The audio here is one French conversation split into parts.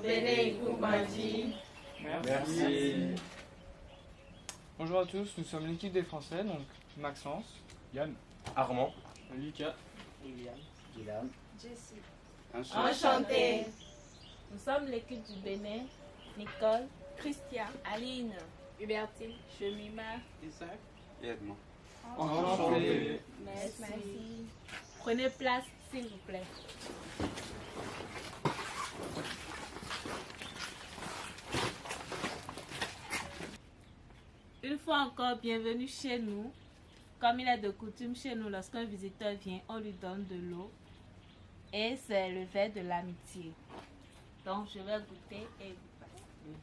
Venez, Kumbaji. Merci. Bonjour à tous, nous sommes l'équipe des Français, donc Maxence, Yann, Armand, Lucas, William, Dylan, Jessie. Enchanté. Nous sommes l'équipe du Bénin. Nicole, Christian. Aline, Hubertine. Chemima. Isaac et Edmond. enchanté. Merci. Prenez place, s'il vous plaît. Une fois encore, bienvenue chez nous. Comme il est de coutume chez nous, lorsqu'un visiteur vient, on lui donne de l'eau. Et c'est le verre de l'amitié. Donc, je vais goûter et vous passer le verre.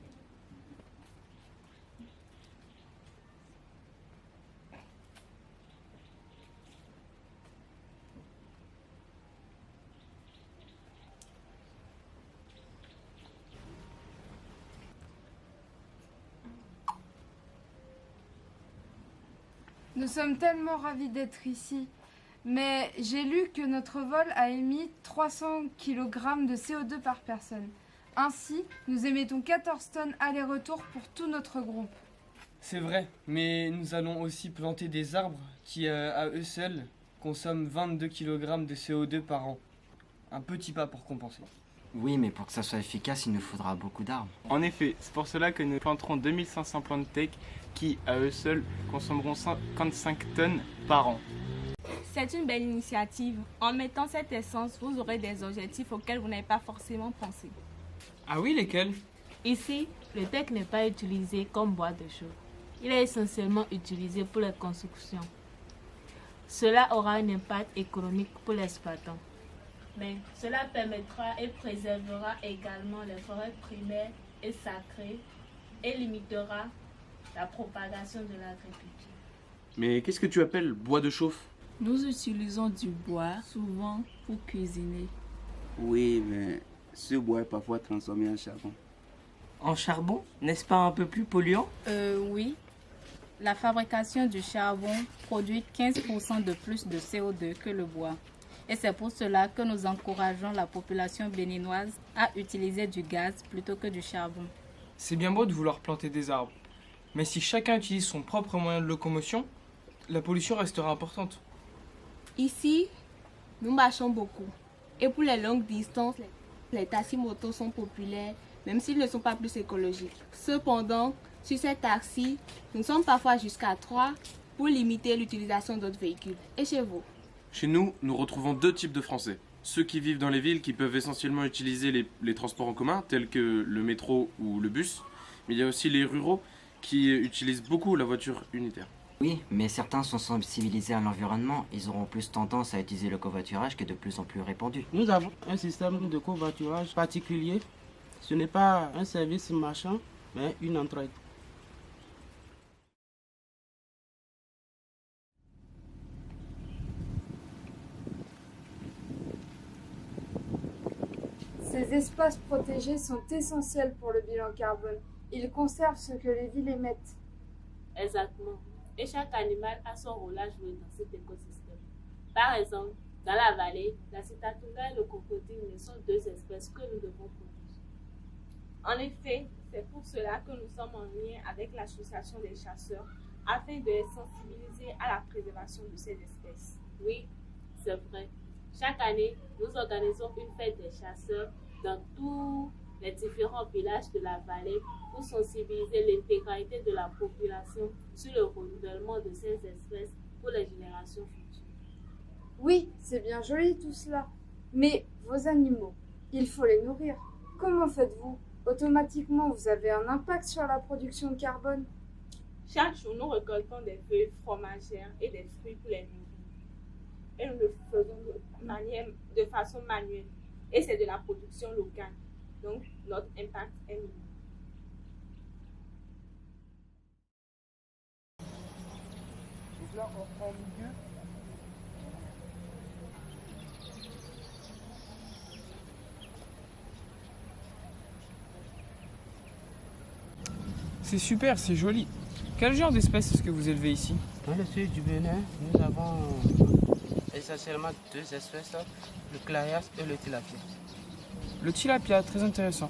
Nous sommes tellement ravis d'être ici. Mais j'ai lu que notre vol a émis 300 kg de CO2 par personne. Ainsi, nous émettons 14 tonnes aller-retour pour tout notre groupe. C'est vrai, mais nous allons aussi planter des arbres qui, à eux seuls, consomment 22 kg de CO2 par an. Un petit pas pour compenser. Oui, mais pour que ça soit efficace, il nous faudra beaucoup d'arbres. En effet, c'est pour cela que nous planterons 2500 plants de teck qui, à eux seuls, consommeront 55 tonnes par an. C'est une belle initiative. En mettant cette essence, vous aurez des objectifs auxquels vous n'avez pas forcément pensé. Ah oui, lesquels? Ici, le teck n'est pas utilisé comme bois de chauffe. Il est essentiellement utilisé pour les constructions. Cela aura un impact économique pour l'exploitant. Mais cela permettra et préservera également les forêts primaires et sacrées et limitera la propagation de l'agriculture. Mais qu'est-ce que tu appelles bois de chauffe? Nous utilisons du bois, souvent pour cuisiner. Oui, mais ce bois est parfois transformé en charbon. En charbon, n'est-ce pas un peu plus polluant? Oui. La fabrication du charbon produit 15% de plus de CO2 que le bois. Et c'est pour cela que nous encourageons la population béninoise à utiliser du gaz plutôt que du charbon. C'est bien beau de vouloir planter des arbres. Mais si chacun utilise son propre moyen de locomotion, la pollution restera importante. Ici, nous marchons beaucoup. Et pour les longues distances, les taxis motos sont populaires, même s'ils ne sont pas plus écologiques. Cependant, sur ces taxis, nous sommes parfois jusqu'à 3 pour limiter l'utilisation d'autres véhicules. Et chez vous? Chez nous, nous retrouvons deux types de Français. Ceux qui vivent dans les villes qui peuvent essentiellement utiliser les transports en commun, tels que le métro ou le bus. Mais il y a aussi les ruraux qui utilisent beaucoup la voiture unitaire. Oui, mais certains sont sensibilisés à l'environnement. Ils auront plus tendance à utiliser le covoiturage qui est de plus en plus répandu. Nous avons un système de covoiturage particulier. Ce n'est pas un service marchand, mais une entraide. Ces espaces protégés sont essentiels pour le bilan carbone. Ils conservent ce que les villes émettent. Exactement. Et chaque animal a son rôle à jouer dans cet écosystème. Par exemple, dans la vallée, la citatula et le crocodile ne sont deux espèces que nous devons protéger. En effet, c'est pour cela que nous sommes en lien avec l'association des chasseurs afin de les sensibiliser à la préservation de ces espèces. Oui, c'est vrai. Chaque année, nous organisons une fête des chasseurs dans tous les différents villages de la vallée pour sensibiliser l'intégralité de la population sur le renouvellement de ces espèces pour les générations futures. Oui, c'est bien joli tout cela. Mais vos animaux, il faut les nourrir. Comment faites-vous? Automatiquement, vous avez un impact sur la production de carbone. Chaque jour, nous récoltons des feuilles fromagères et des fruits pour les nourrir. Et nous le faisons de façon manuelle. Et c'est de la production locale. Donc, notre impact est minime. Donc là, en milieu, c'est super, c'est joli. Quel genre d'espèce est-ce que vous élevez ici? Dans le sud du Bénin, nous avons essentiellement deux espèces, le clarias et le tilapia. Le tilapia, très intéressant.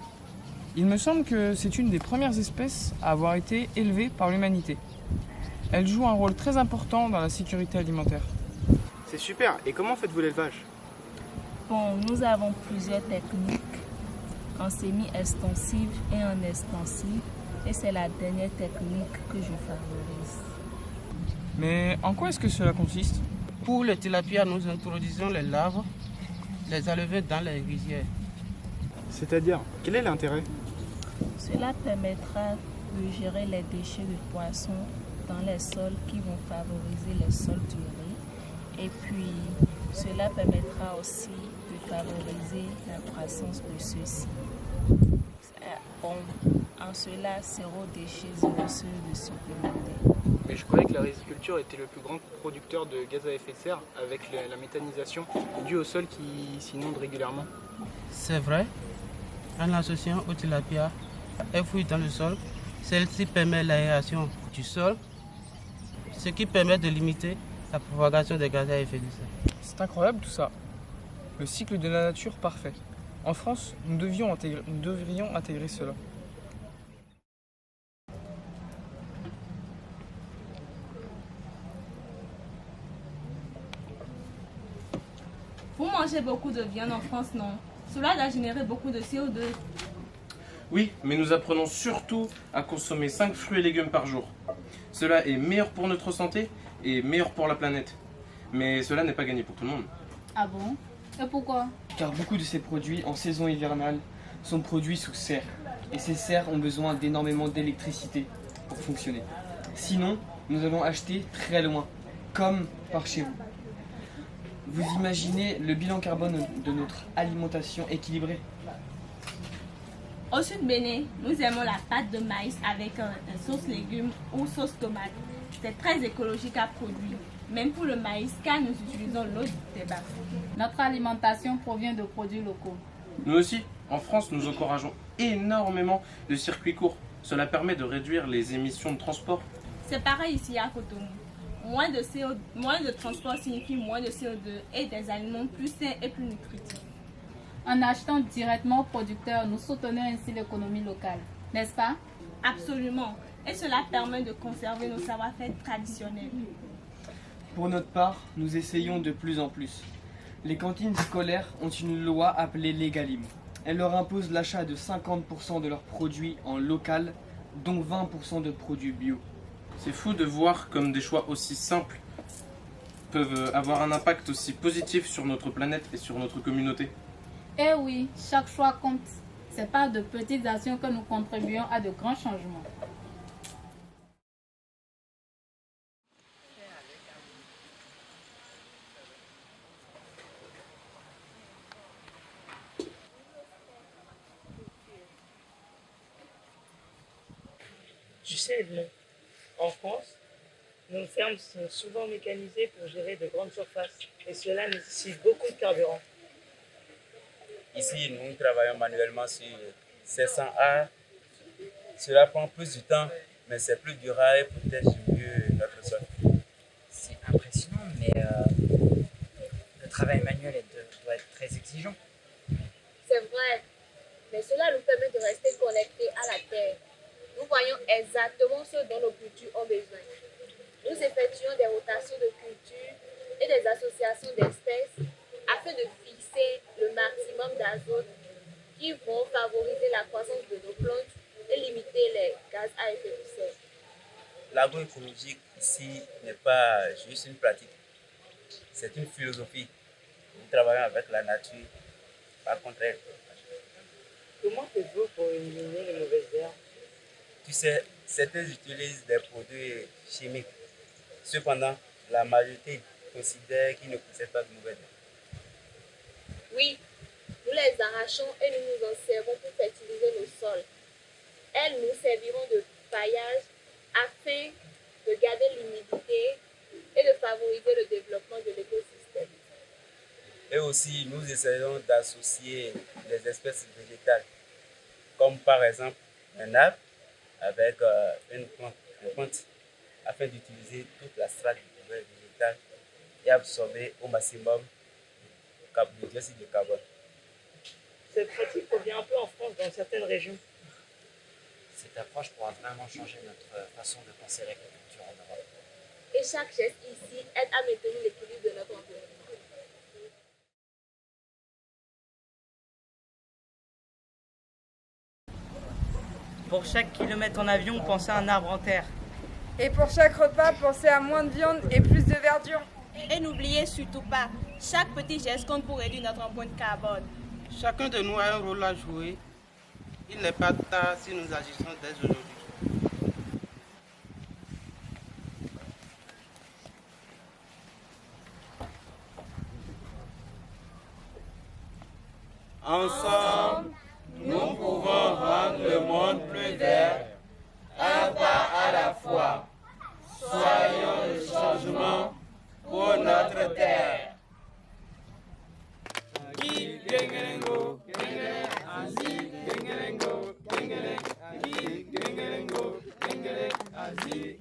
Il me semble que c'est une des premières espèces à avoir été élevée par l'humanité. Elle joue un rôle très important dans la sécurité alimentaire. C'est super. Et comment faites-vous l'élevage? Bon, nous avons plusieurs techniques, en semi-extensive et en extensive, et c'est la dernière technique que je favorise. Mais en quoi est-ce que cela consiste? Pour les tilapias, nous introduisons les larves, les élevés dans les rizières. C'est-à-dire, quel est l'intérêt? Cela permettra de gérer les déchets de poissons dans les sols qui vont favoriser les sols durés. Et puis, cela permettra aussi de favoriser la croissance de ceux-ci. Bon, en cela, zéro déchet, zéro seuil de supplémentaire. Mais je croyais que la riziculture était le plus grand producteur de gaz à effet de serre avec la méthanisation due au sol qui s'inonde régulièrement. C'est vrai, en associant au tilapia et fouille dans le sol, celle-ci permet l'aération du sol, ce qui permet de limiter la propagation des gaz à effet de serre. C'est incroyable tout ça. Le cycle de la nature parfait. En France, nous devrions intégrer cela. Vous mangez beaucoup de viande en France, non? Cela doit générer beaucoup de CO2. Oui, mais nous apprenons surtout à consommer 5 fruits et légumes par jour. Cela est meilleur pour notre santé et meilleur pour la planète. Mais cela n'est pas gagné pour tout le monde. Ah bon? Et pourquoi? Car beaucoup de ces produits en saison hivernale sont produits sous serre. Et ces serres ont besoin d'énormément d'électricité pour fonctionner. Sinon, nous allons acheter très loin, comme par chez vous. Vous imaginez le bilan carbone de notre alimentation équilibrée? Au sud Bénin, nous aimons la pâte de maïs avec une sauce légumes ou sauce tomate. C'est très écologique à produire, même pour le maïs, car nous utilisons l'eau du débat. Notre alimentation provient de produits locaux. Nous aussi, en France, nous encourageons énormément le circuit court. Cela permet de réduire les émissions de transport. C'est pareil ici à Cotonou. Moins de transport signifie moins de CO2 et des aliments plus sains et plus nutritifs. En achetant directement aux producteurs, nous soutenons ainsi l'économie locale, n'est-ce pas? Absolument. Et cela permet de conserver nos savoir-faire traditionnels. Pour notre part, nous essayons de plus en plus. Les cantines scolaires ont une loi appelée Légalim. Elle leur impose l'achat de 50% de leurs produits en local, dont 20% de produits bio. C'est fou de voir comme des choix aussi simples peuvent avoir un impact aussi positif sur notre planète et sur notre communauté. Eh oui, chaque choix compte. C'est par de petites actions que nous contribuons à de grands changements. Tu sais, Edmond, en France, nos fermes sont souvent mécanisées pour gérer de grandes surfaces et cela nécessite beaucoup de carburant. Ici, nous travaillons manuellement sur 700A. Cela prend plus de temps, mais c'est plus durable et protège mieux notre sol. C'est impressionnant, mais le travail manuel doit être très exigeant. C'est vrai, mais cela nous permet de rester connectés à la terre. Nous voyons exactement ce dont nos cultures ont besoin. Nous effectuons des rotations de cultures et des associations d'espèces afin de fixer le maximum d'azote qui vont favoriser la croissance de nos plantes et limiter les gaz à effet de serre. L'agroécologie ici n'est pas juste une pratique, c'est une philosophie. Nous travaillons avec la nature, par contre elle. Comment faites-vous pour éliminer les mauvaises herbes? Tu sais, certains utilisent des produits chimiques. Cependant, la majorité considère qu'ils ne possèdent pas de mauvaises herbes. Oui, nous les arrachons et nous nous en servons pour fertiliser nos sols. Elles nous serviront de paillage afin de garder l'humidité et de favoriser le développement de l'écosystème. Et aussi, nous essayons d'associer les espèces végétales, comme par exemple un arbre avec une plante, afin d'utiliser toute la strate du couvert végétal et absorber au maximum le dioxyde de carbone. Cette pratique revient un peu en France dans certaines régions. cette approche pourra vraiment changer notre façon de penser l'agriculture en Europe. Et chaque geste ici aide à maintenir l'équilibre de notre environnement. Pour chaque kilomètre en avion, pensez à un arbre en terre. Et pour chaque repas, pensez à moins de viande et plus de verdure. Et n'oubliez surtout pas, chaque petit geste compte pour réduire notre empreinte carbone. Chacun de nous a un rôle à jouer. Il n'est pas tard si nous agissons dès aujourd'hui. Ensemble, nous pouvons rendre le monde plus vert, un pas à la fois. Soyons le changement pour notre terre. Azi,